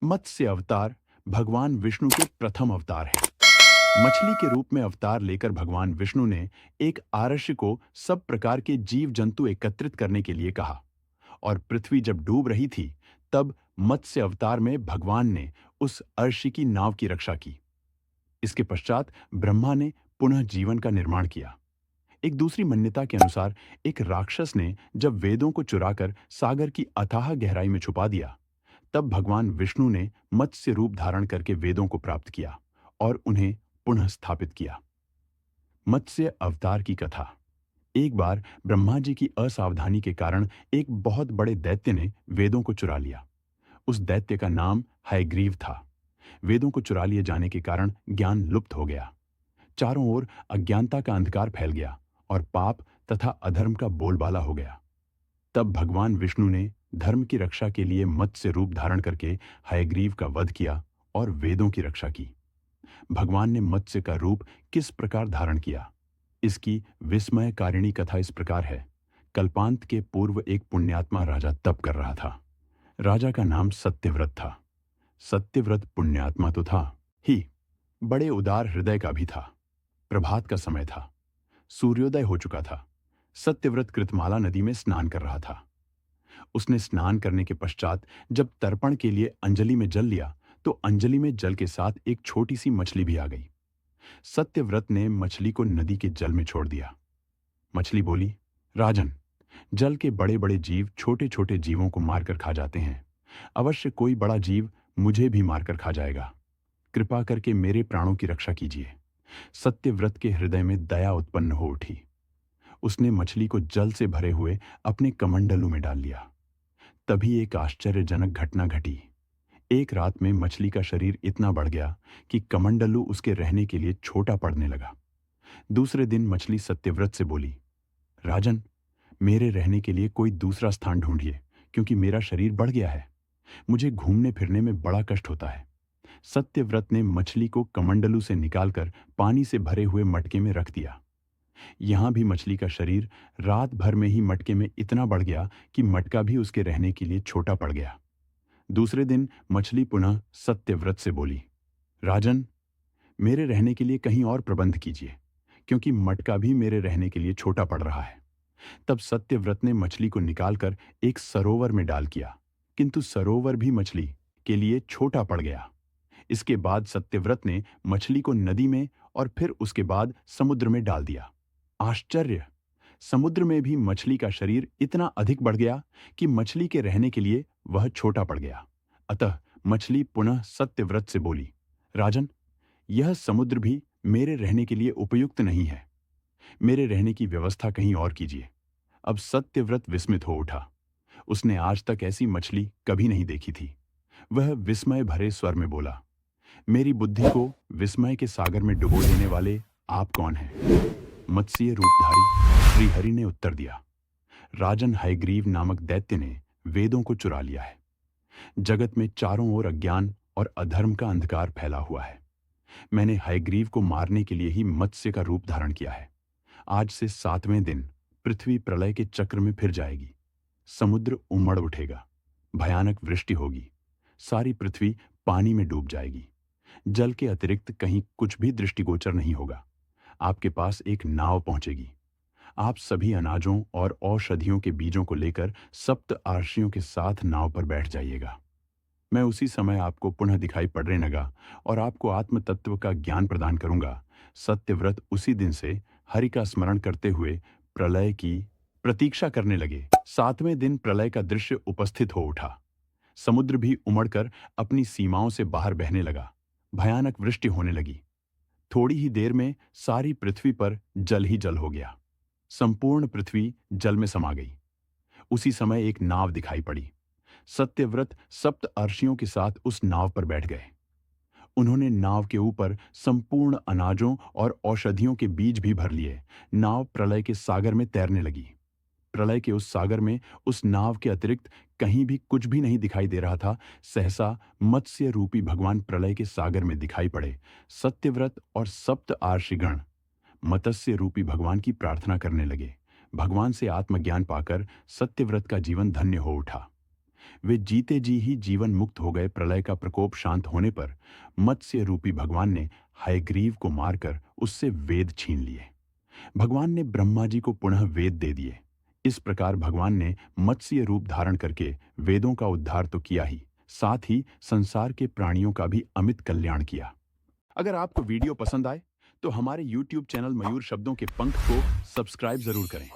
मत्स्य अवतार भगवान विष्णु के प्रथम अवतार हैं। मछली के रूप में अवतार लेकर भगवान विष्णु ने एक आरष्य को सब प्रकार के जीव जंतु एकत्रित करने के लिए कहा और पृथ्वी जब डूब रही थी तब मत्स्य अवतार में भगवान ने उस अर्षि की नाव की रक्षा की। इसके पश्चात ब्रह्मा ने पुनः जीवन का निर्माण किया। एक दूसरी मान्यता के अनुसार एक राक्षस ने जब वेदों को चुराकर सागर की अथाह गहराई में छुपा दिया, तब भगवान विष्णु ने मत्स्य रूप धारण करके वेदों को प्राप्त किया और उन्हें पुनः स्थापित किया। मत्स्य अवतार की कथा। एक बार ब्रह्मा जी की असावधानी के कारण एक बहुत बड़े दैत्य ने वेदों को चुरा लिया। उस दैत्य का नाम हयग्रीव था। वेदों को चुरा लिए जाने के कारण ज्ञान लुप्त हो गया। चारों ओर अज्ञानता का अंधकार फैल गया और पाप तथा अधर्म का बोलबाला हो गया। तब भगवान विष्णु ने धर्म की रक्षा के लिए मत्स्य रूप धारण करके हयग्रीव का वध किया और वेदों की रक्षा की। भगवान ने मत्स्य का रूप किस प्रकार धारण किया, इसकी विस्मयकारिणी कथा इस प्रकार है। कल्पांत के पूर्व एक पुण्यात्मा राजा तप कर रहा था। राजा का नाम सत्यव्रत था। सत्यव्रत पुण्यात्मा तो था ही, बड़े उदार हृदय का भी था। प्रभात का समय था। सूर्योदय हो चुका था। सत्यव्रत कृतमाला नदी में स्नान कर रहा था। उसने स्नान करने के पश्चात जब तर्पण के लिए अंजलि में जल लिया तो अंजलि में जल के साथ एक छोटी सी मछली भी आ गई। सत्यव्रत ने मछली को नदी के जल में छोड़ दिया। मछली बोली, राजन, जल के बड़े बड़े जीव छोटे छोटे जीवों को मारकर खा जाते हैं। अवश्य कोई बड़ा जीव मुझे भी मारकर खा जाएगा। कृपा करके मेरे प्राणों की रक्षा कीजिए। सत्यव्रत के हृदय में दया उत्पन्न हो उठी। उसने मछली को जल से भरे हुए अपने कमंडलू में डाल लिया। तभी एक आश्चर्यजनक घटना घटी। एक रात में मछली का शरीर इतना बढ़ गया कि कमंडलू उसके रहने के लिए छोटा पड़ने लगा। दूसरे दिन मछली सत्यव्रत से बोली, राजन, मेरे रहने के लिए कोई दूसरा स्थान ढूंढिए, क्योंकि मेरा शरीर बढ़ गया है। मुझे घूमने फिरने में बड़ा कष्ट होता है। सत्यव्रत ने मछली को कमंडलू से निकालकर पानी से भरे हुए मटके में रख दिया। यहां भी मछली का शरीर रात भर में ही मटके में इतना बढ़ गया कि मटका भी उसके रहने के लिए छोटा पड़ गया। दूसरे दिन मछली पुनः सत्यव्रत से बोली, राजन, मेरे रहने के लिए कहीं और प्रबंध कीजिए, क्योंकि मटका भी मेरे रहने के लिए छोटा पड़ रहा है। तब सत्यव्रत ने मछली को निकालकर एक सरोवर में डाल किया, किंतु सरोवर भी मछली के लिए छोटा पड़ गया। इसके बाद सत्यव्रत ने मछली को नदी में और फिर उसके बाद समुद्र में डाल दिया। आश्चर्य! समुद्र में भी मछली का शरीर इतना अधिक बढ़ गया कि मछली के रहने के लिए वह छोटा पड़ गया। अतः मछली पुनः सत्यव्रत से बोली, राजन, यह समुद्र भी मेरे रहने के लिए उपयुक्त नहीं है। मेरे रहने की व्यवस्था कहीं और कीजिए। अब सत्यव्रत विस्मित हो उठा। उसने आज तक ऐसी मछली कभी नहीं देखी थी। वह विस्मय भरे स्वर में बोला, मेरी बुद्धि को विस्मय के सागर में डुबो देने वाले आप कौन हैं? मत्स्य रूपधारी श्रीहरि ने उत्तर दिया, राजन, हयग्रीव नामक दैत्य ने वेदों को चुरा लिया है। जगत में चारों ओर अज्ञान और अधर्म का अंधकार फैला हुआ है। मैंने हयग्रीव को मारने के लिए ही मत्स्य का रूप धारण किया है। आज से 7वें दिन पृथ्वी प्रलय के चक्र में फिर जाएगी। समुद्र उमड़ उठेगा। भयानक वृष्टि होगी। सारी पृथ्वी पानी में डूब जाएगी। जल के अतिरिक्त कहीं कुछ भी दृष्टिगोचर नहीं होगा। आपके पास एक नाव पहुंचेगी। आप सभी अनाजों और औषधियों के बीजों को लेकर सप्त आर्षियों के साथ नाव पर बैठ जाइएगा। मैं उसी समय आपको पुनः दिखाई पड़ने लगा और आपको आत्म तत्व का ज्ञान प्रदान करूंगा। सत्यव्रत उसी दिन से हरि का स्मरण करते हुए प्रलय की प्रतीक्षा करने लगे। 7वें दिन प्रलय का दृश्य उपस्थित हो उठा। समुद्र भी उमड़कर अपनी सीमाओं से बाहर बहने लगा। भयानक वृष्टि होने लगी। थोड़ी ही देर में सारी पृथ्वी पर जल ही जल हो गया। संपूर्ण पृथ्वी जल में समा गई। उसी समय एक नाव दिखाई पड़ी। सत्यव्रत सप्त अर्षियों के साथ उस नाव पर बैठ गए। उन्होंने नाव के ऊपर संपूर्ण अनाजों और औषधियों के बीज भी भर लिए। नाव प्रलय के सागर में तैरने लगी। प्रलय के उस सागर में उस नाव के अतिरिक्त कहीं भी कुछ भी नहीं दिखाई दे रहा था। सहसा मत्स्य रूपी भगवान प्रलय के सागर में दिखाई पड़े। सत्यव्रत और सप्त आर्षिगण मत्स्य रूपी भगवान की प्रार्थना करने लगे। भगवान से आत्मज्ञान पाकर सत्यव्रत का जीवन धन्य हो उठा। वे जीते जी ही जीवन मुक्त हो गए। प्रलय का प्रकोप शांत होने पर मत्स्य रूपी भगवान ने हयग्रीव को मारकर उससे वेद छीन लिए। भगवान ने ब्रह्मा जी को पुनः वेद दे दिए। इस प्रकार भगवान ने मत्स्य रूप धारण करके वेदों का उद्धार तो किया ही, साथ ही संसार के प्राणियों का भी अमित कल्याण किया। अगर आपको वीडियो पसंद आए तो हमारे YouTube चैनल मयूर शब्दों के पंख को सब्सक्राइब जरूर करें।